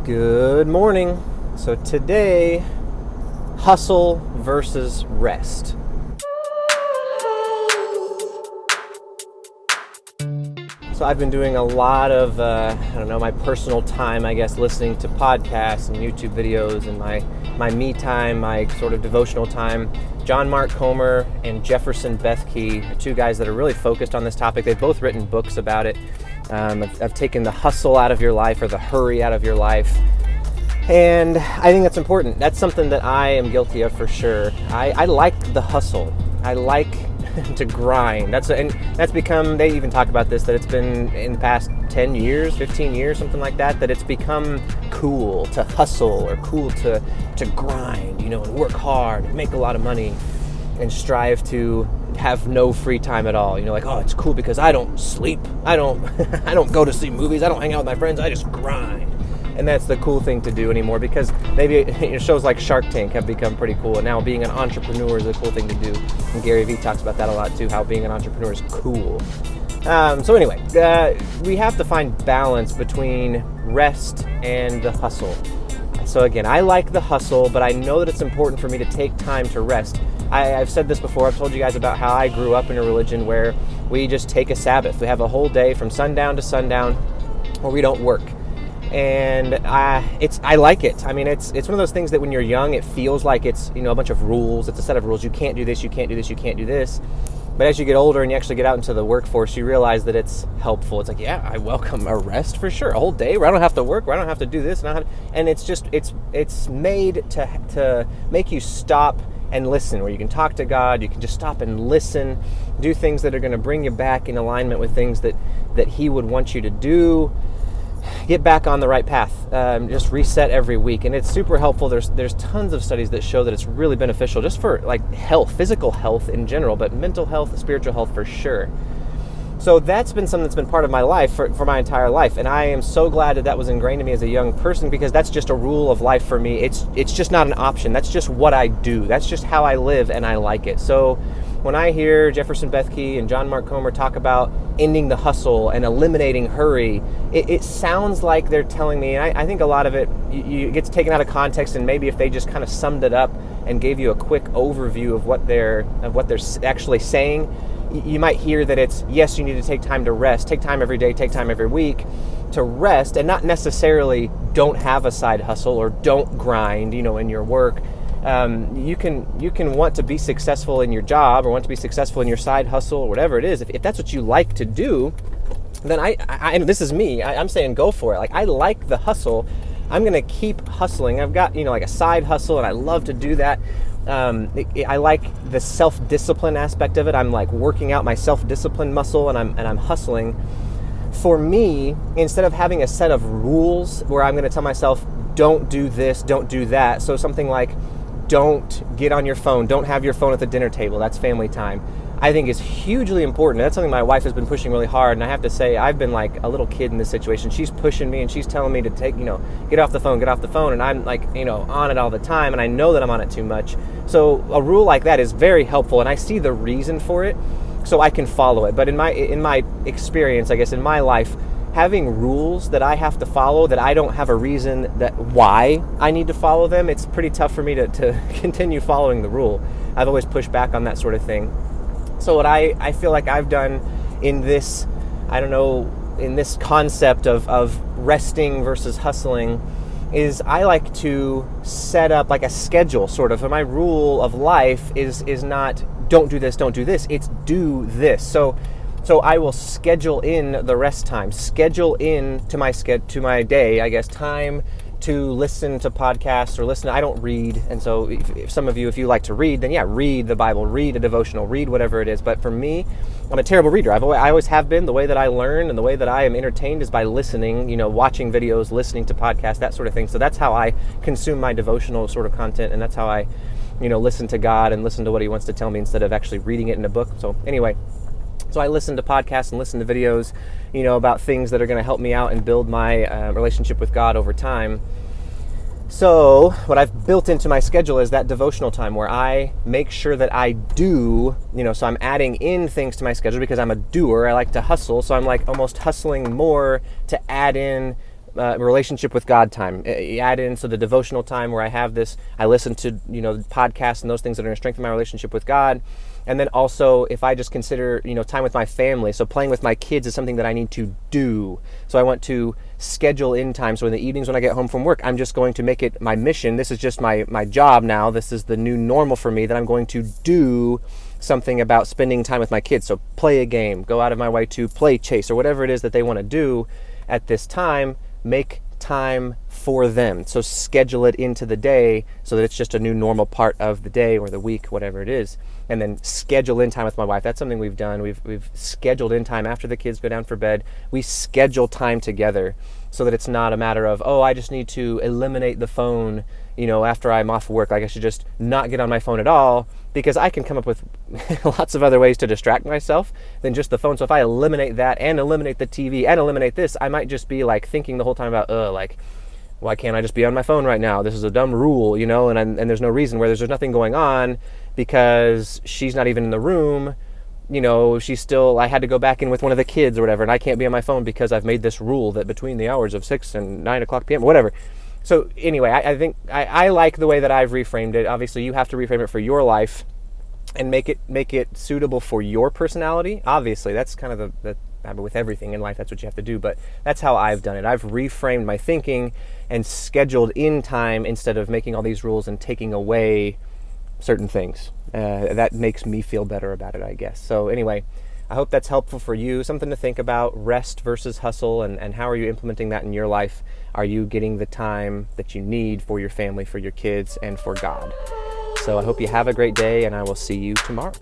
Good morning. So today, hustle versus rest. So I've been doing a lot of, my personal time, I guess, listening to podcasts and YouTube videos, and my me time, my sort of devotional time. John Mark Comer and Jefferson Bethke are two guys that are really focused on this topic. They've both written books about it. I've taken the hustle out of your life or the hurry out of your life. And I think that's important. That's something that I am guilty of for sure. I like the hustle. I like to grind. That's become, they even talk about this, that it's been in the past 10 years, 15 years, something like that, that it's become cool to hustle or cool to grind, and work hard and make a lot of money and strive to have no free time at all. It's cool because I don't sleep. I don't go to see movies. I don't hang out with my friends. I just grind. And that's the cool thing to do anymore, because maybe shows like Shark Tank have become pretty cool. And now being an entrepreneur is a cool thing to do. And Gary Vee talks about that a lot too, how being an entrepreneur is cool. We have to find balance between rest and the hustle. So again, I like the hustle, but I know that it's important for me to take time to rest. I've said this before. I've told you guys about how I grew up in a religion where we just take a Sabbath. We have a whole day from sundown to sundown where we don't work. And I like it. I mean, it's one of those things that when you're young, it feels like it's, a bunch of rules. It's a set of rules. You can't do this, you can't do this, you can't do this. But as you get older and you actually get out into the workforce, you realize that it's helpful. It's like, yeah, I welcome a rest for sure. A whole day where I don't have to work, where I don't have to do this. And it's made to make you stop and listen, where you can talk to God, you can just stop and listen, do things that are going to bring you back in alignment with things that He would want you to do. Get back on the right path. Just reset every week, and it's super helpful. There's tons of studies that show that it's really beneficial just for like health, physical health in general, but mental health, spiritual health for sure. So that's been something that's been part of my life for my entire life, and I am so glad that was ingrained in me as a young person, because that's just a rule of life for me. It's just not an option. That's just what I do. That's just how I live, and I like it. So when I hear Jefferson Bethke and John Mark Comer talk about ending the hustle and eliminating hurry, it sounds like they're telling me, and I think a lot of it gets taken out of context, and maybe if they just kind of summed it up and gave you a quick overview of what they're actually saying, you might hear that it's, yes, you need to take time to rest, take time every day, take time every week to rest, and not necessarily don't have a side hustle or don't grind, in your work. You can want to be successful in your job or want to be successful in your side hustle or whatever it is. If that's what you like to do, then I this is me. I'm saying go for it. Like, I like the hustle. I'm going to keep hustling. I've got, like a side hustle, and I love to do that. I like the self-discipline aspect of it. I'm like working out my self-discipline muscle, and I'm hustling. For me, instead of having a set of rules where I'm going to tell myself, don't do this, don't do that. So something like, don't get on your phone, don't have your phone at the dinner table. That's family time. I think is hugely important. That's something my wife has been pushing really hard, and I have to say, I've been like a little kid in this situation. She's pushing me, and she's telling me to take, get off the phone, and I'm like, on it all the time, and I know that I'm on it too much. So a rule like that is very helpful, and I see the reason for it, so I can follow it. But in my experience, I guess, in my life, having rules that I have to follow, that I don't have a reason why I need to follow them, it's pretty tough for me to continue following the rule. I've always pushed back on that sort of thing. So what I feel like I've done in this, in this concept of resting versus hustling, is I like to set up like a schedule, sort of. And my rule of life is not don't do this, it's do this. So I will schedule in the rest time, schedule in to my day, I guess, time to listen to podcasts or listen. I don't read, and so if some of you, if you like to read, then yeah, read the Bible, read a devotional, read whatever it is. But for me, I'm a terrible reader. I always have been. The way that I learn and the way that I am entertained is by listening, watching videos, listening to podcasts, that sort of thing. So that's how I consume my devotional sort of content, and that's how I, listen to God and listen to what He wants to tell me instead of actually reading it in a book. So anyway, so I listen to podcasts and listen to videos, about things that are going to help me out and build my relationship with God over time. So what I've built into my schedule is that devotional time where I make sure that I do, so I'm adding in things to my schedule because I'm a doer. I like to hustle. So I'm like almost hustling more to add in relationship with God time. Add in so the devotional time where I have this, I listen to podcasts and those things that are going to strengthen my relationship with God. And then also, if I just consider, time with my family, so playing with my kids is something that I need to do. So I want to schedule in time. So in the evenings when I get home from work, I'm just going to make it my mission. This is just my job now. This is the new normal for me, that I'm going to do something about spending time with my kids. So play a game, go out of my way to play chase, or whatever it is that they want to do at this time. Make time for them. So schedule it into the day so that it's just a new normal part of the day or the week, whatever it is. And then schedule in time with my wife. That's something we've done. We've scheduled in time after the kids go down for bed. We schedule time together so that it's not a matter of, I just need to eliminate the phone, after I'm off work. Like I should just not get on my phone at all, because I can come up with lots of other ways to distract myself than just the phone. So if I eliminate that and eliminate the TV and eliminate this, I might just be like thinking the whole time about, why can't I just be on my phone right now? This is a dumb rule, and there's no reason, where there's nothing going on because she's not even in the room. She's still, I had to go back in with one of the kids or whatever, and I can't be on my phone because I've made this rule that between the hours of 6 and 9 o'clock p.m., whatever. So anyway, I think I like the way that I've reframed it. Obviously, you have to reframe it for your life and make it suitable for your personality. Obviously, that's kind of with everything in life, that's what you have to do. But that's how I've done it. I've reframed my thinking and scheduled in time instead of making all these rules and taking away certain things. That makes me feel better about it, I guess. So anyway, I hope that's helpful for you. Something to think about, rest versus hustle, and how are you implementing that in your life? Are you getting the time that you need for your family, for your kids, and for God? So I hope you have a great day, and I will see you tomorrow.